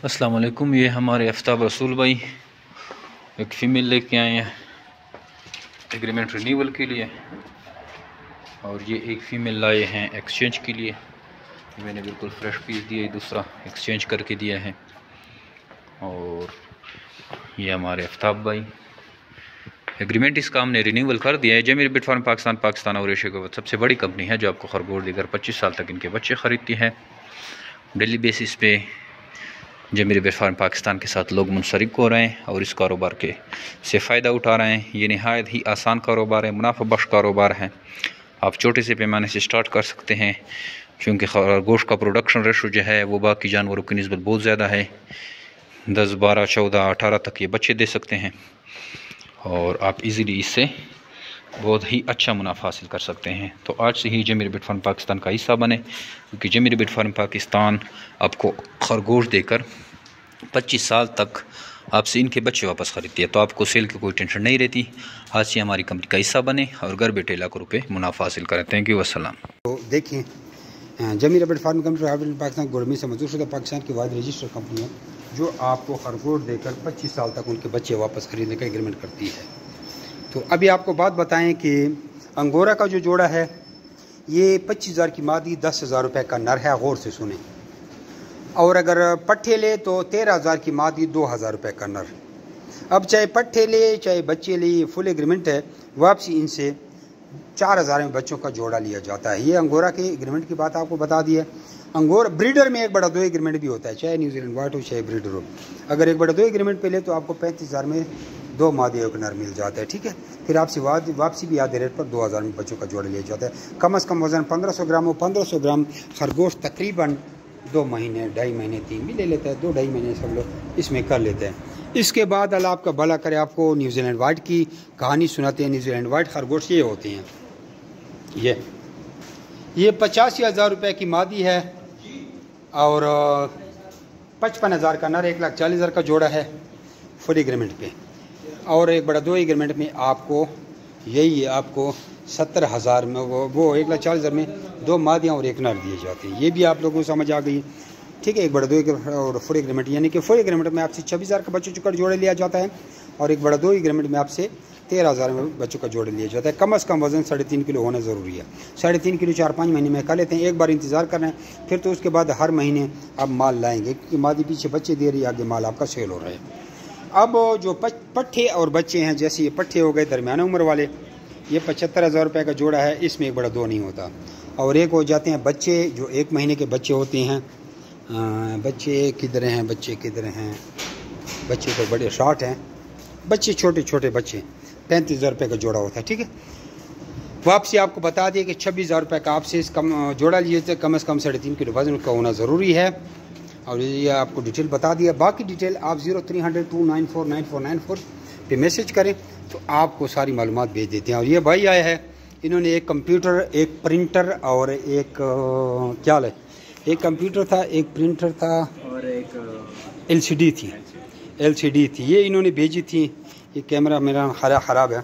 السلام علیکم، یہ ہمارے آفتاب رسول بھائی ایک فیمیل لے کے آئے ہیں ایگریمنٹ رینیول کے لیے، اور یہ ایک فیمیل لائے ہیں ایکسچینج کے لیے۔ میں نے بالکل فریش پیس دیا، دوسرا ایکسچینج کر کے دیا ہے۔ اور یہ ہمارے آفتاب بھائی ایگریمنٹ اس کا ہم نے رینیول کر دیا ہے۔ جمیری بٹ فارم پاکستان اور ایشیا کا سب سے بڑی کمپنی ہے جو آپ کو خرگوش دے کر 25 سال تک ان کے بچے خریدتی ہے۔ ڈیلی بیسس پہ جمیری بٹ فارم پاکستان کے ساتھ لوگ منسلک ہو رہے ہیں اور اس کاروبار کے سے فائدہ اٹھا رہے ہیں۔ یہ نہایت ہی آسان کاروبار ہے، منافع بخش کاروبار ہے۔ آپ چھوٹے سے پیمانے سے سٹارٹ کر سکتے ہیں، کیونکہ خرگوش کا پروڈکشن ریشو جو ہے وہ باقی جانوروں کی نسبت بہت زیادہ ہے۔ 10، 12، 14، 18 تک یہ بچے دے سکتے ہیں، اور آپ ایزیلی اس سے بہت ہی اچھا منافع حاصل کر سکتے ہیں۔ تو آج سے ہی جمیری بٹ فارم پاکستان کا حصہ بنے، کیونکہ جمیری بٹ فارم پاکستان آپ کو خرگوش دے کر 25 سال تک آپ سے ان کے بچے واپس خریدتی ہے، تو آپ کو سیل کی کوئی ٹینشن نہیں رہتی۔ آج سے ہماری کمپنی کا حصہ بنے اور گھر بیٹھے لاکھوں روپے منافع حاصل کریں۔ تھینک یو، والسلام۔ تو دیکھیں، جمیری بٹ فارم کمپنی پاکستان گورنمنٹ سے منظور شدہ پاکستان کی واحد رجسٹر کمپنی ہے جو آپ کو خرگوش دے کر 25 سال تک ان کے بچے واپس خریدنے کا ایگریمنٹ کرتی ہے۔ تو ابھی آپ کو بات بتائیں کہ انگورا کا جو جوڑا ہے یہ 25,000 کی مادی، 10,000 روپے کا نر ہے، غور سے سنیں۔ اور اگر پٹھے لے تو 13,000 کی مادی، 2,000 روپے کا نر۔ اب چاہے پٹھے لے چاہے بچے لے، یہ فل ایگریمنٹ ہے۔ واپسی ان سے 4,000 میں بچوں کا جوڑا لیا جاتا ہے۔ یہ انگورا کے ایگریمنٹ کی بات آپ کو بتا دی ہے۔ انگور بریڈر میں 1/2 ایگریمنٹ بھی ہوتا ہے، چاہے نیوزی لینڈ وائٹ ہو چاہے بریڈر ہو۔ اگر 1/2 ایگریمنٹ پہ لے تو آپ کو 35,000 میں 2 مادے ایک نر مل جاتا ہے، ٹھیک ہے۔ پھر آپ سے واپسی بھی آدھے ریٹ پر 2,000 میں بچوں کا جوڑا لیا جاتا ہے۔ کم از کم وزن 1500 گرام ہو۔ 1500 گرام خرگوش تقریباً 2 مہینے، 2.5 مہینے، 3 بھی لے لیتا ہے، 2-2.5 مہینے سب لوگ اس میں کر لیتے ہیں۔ اس کے بعد اللہ آپ کا بھلا کرے، آپ کو نیوزی لینڈ وائٹ کی کہانی سناتے ہیں۔ نیوزی لینڈ وائٹ خرگوش یہ ہوتے ہیں، یہ 85,000 روپے کی مادی ہے اور 55,000 کا نر، 1,40,000 کا جوڑا ہے فل ایگریمنٹ پہ۔ اور 1/2 ایگریمنٹ میں آپ کو یہی آپ کو 70,000 میں وہ 1,40,000 میں 2 مادیاں اور 1 نر دیے جاتے ہیں۔ یہ بھی آپ لوگوں کو سمجھ آ گئی، ٹھیک ہے۔ 1/2 اور فل ایگریمنٹ، یعنی کہ فل ایگریمنٹ میں آپ سے 26,000 کا بچوں کا جوڑا لیا جاتا ہے، اور 1/2 ایگریمنٹ میں آپ سے 13,000 میں بچوں کا جوڑا لیا جاتا ہے۔ کم از کم وزن 3.5 کلو ہونا ضروری ہے۔ 3.5 کلو 4-5 مہینے میں کر لیتے ہیں۔ ایک بار انتظار کرنا ہے، پھر تو اس کے بعد ہر مہینے آپ مال لائیں گے، کیونکہ مادی پیچھے بچے دے رہی ہے، آگے مال آپ کا سیل ہو رہا ہے۔ اب جو پٹھے اور بچے ہیں، جیسے یہ پٹھے ہو گئے درمیانہ عمر والے، یہ 75,000 روپے کا جوڑا ہے، اس میں 1/2 نہیں ہوتا۔ اور ایک ہو جاتے ہیں بچے جو 1 مہینے کے بچے ہوتے ہیں۔ بچے کدھر ہیں، بچے کدھر ہیں؟ بچے تو بڑے شارٹ ہیں، بچے چھوٹے چھوٹے بچے، 35,000 روپے کا جوڑا ہوتا ہے، ٹھیک ہے۔ واپسی آپ کو بتا دیا کہ 26,000 روپے کا آپ سے اس کم جوڑا لیے تھے، کم از کم 3.5 کلو وزن کا ہونا ضروری ہے۔ اور یہ آپ کو ڈیٹیل بتا دیا۔ باقی ڈیٹیل آپ 0300-294-9494 پہ میسج کریں تو آپ کو ساری معلومات بھیج دیتے ہیں۔ اور یہ بھائی آئے ہیں، انہوں نے ایک کمپیوٹر، ایک پرنٹر اور ایک کیا لے، ایک کمپیوٹر تھا، ایک پرنٹر تھا اور ایک LCD تھی، یہ انہوں نے بھیجی تھی۔ یہ کیمرہ میرا خراب ہے،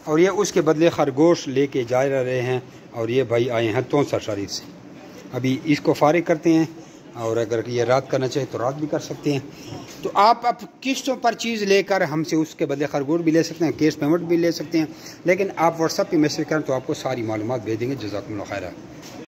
اور یہ اس کے بدلے خرگوش لے کے جا رہے ہیں۔ اور یہ بھائی آئے ہیں 64 شریف سے۔ ابھی اس کو فارغ کرتے ہیں، اور اگر یہ رات کرنا چاہے تو رات بھی کر سکتے ہیں۔ تو آپ اب قسطوں پر چیز لے کر ہم سے اس کے بدلے خرگوش بھی لے سکتے ہیں، کیش پیمنٹ بھی لے سکتے ہیں، لیکن آپ واٹس ایپ پہ میسج کریں تو آپ کو ساری معلومات بھیج دیں گے۔ جزاکم اللہ خیرہ۔